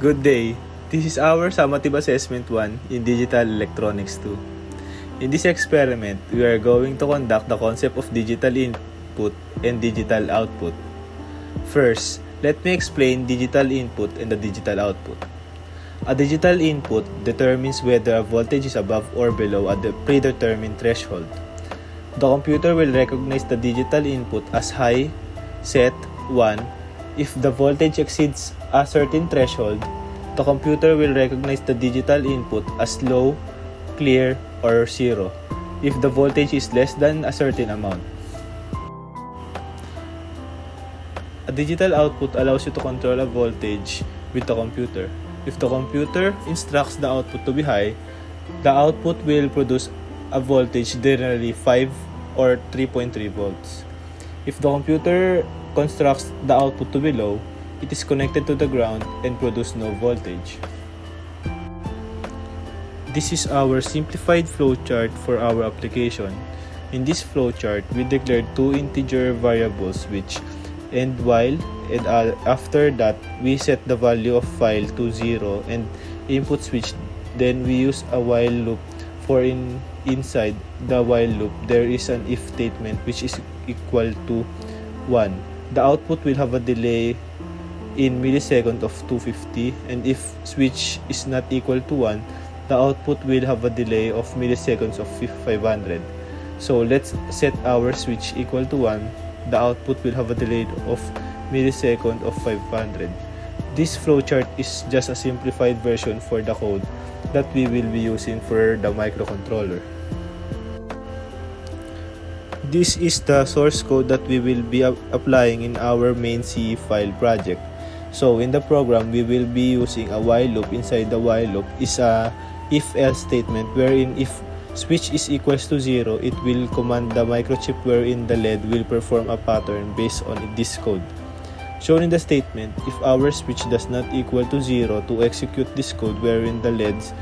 Good day. This is our Summative Assessment 1 in Digital Electronics 2. In this experiment, we are going to conduct the concept of digital input and digital output. First, let me explain digital input and the digital output. A digital input determines whether a voltage is above or below a predetermined threshold. The computer will recognize the digital input as high, set, 1. If the voltage exceeds a certain threshold, the computer will recognize the digital input as low, clear, or 0 if the voltage is less than a certain amount. A digital output allows you to control a voltage with the computer. If the computer instructs the output to be high, the output will produce a voltage generally 5 or 3.3 volts. If the computer constructs the output to be low, it is connected to the ground and produce no voltage. This is our simplified flowchart for our application. In this flowchart, we declared two integer variables which end while, and after that we set the value of file to 0 and input switch. Then we use a while loop for inside the while loop there is an if statement which is equal to 1. The output will have a delay in millisecond of 250, and if switch is not equal to 1, the output will have a delay of milliseconds of 500. So let's set our switch equal to 1. The output will have a delay of millisecond of 500. This flowchart is just a simplified version for the code that we will be using for the microcontroller. This is the source code that we will be applying in our main C file project. So in the program, we will be using a while loop. Inside the while loop is a if-else statement wherein if switch is equals to 0, it will command the microchip wherein the LED will perform a pattern based on this code. Shown in the statement, if our switch does not equal to 0, to execute this code wherein the LEDs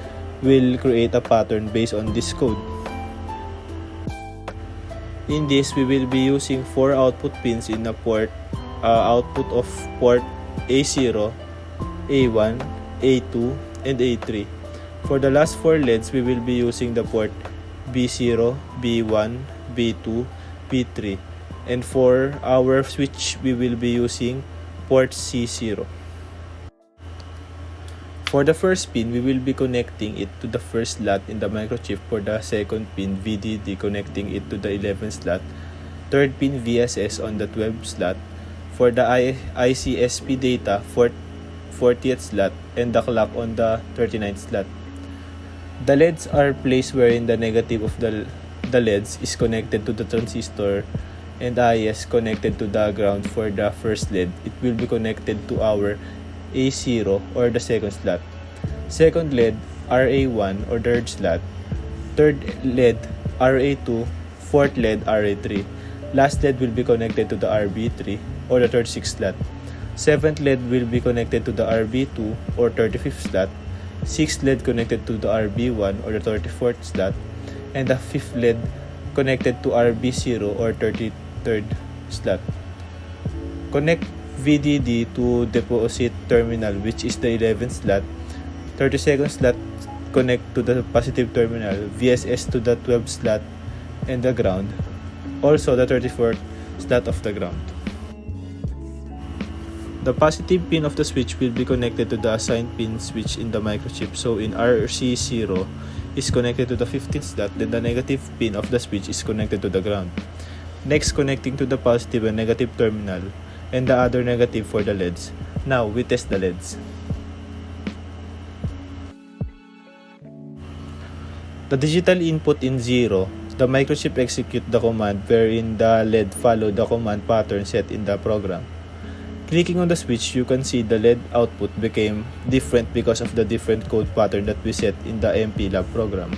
will create a pattern based on this code. In this, we will be using 4 output pins in a port, output of port A0, A1, A2, and A3. For the last 4 LEDs, we will be using the port B0, B1, B2, B3. And for our switch, we will be using port C0. For the first pin, we will be connecting it to the first slot in the microchip. For the second pin, VDD, connecting it to the 11th slot. Third pin, VSS on the 12th slot. For the ICSP data, 40th slot, and the clock on the 39th slot. The LEDs are placed wherein the negative of the LEDs is connected to the transistor and IS connected to the ground. For the first LED, it will be connected to our A0 or the second slot. Second LED, RA1 or third slot. Third LED, RA2. Fourth LED, RA3. Last LED will be connected to the RB3 or the 36th slot. Seventh LED will be connected to the RB2 or 35th slot. Sixth LED connected to the RB1 or the 34th slot. And the fifth LED connected to RB0 or 33rd slot. Connect VDD to deposit terminal, which is the 11th slot. 32nd slot connect to the positive terminal. VSS to the 12th slot and the ground. Also the 34th slot of the ground. The positive pin of the switch will be connected to the assigned pin switch in the microchip. So in RC0 is connected to the 15th slot, then the negative pin of the switch is connected to the ground. Next, connecting to the positive and negative terminal and the other negative for the LEDs. Now, we test the LEDs. The digital input in 0, the microchip execute the command wherein the LED follow the command pattern set in the program. Clicking on the switch, you can see the LED output became different because of the different code pattern that we set in the MP Lab program.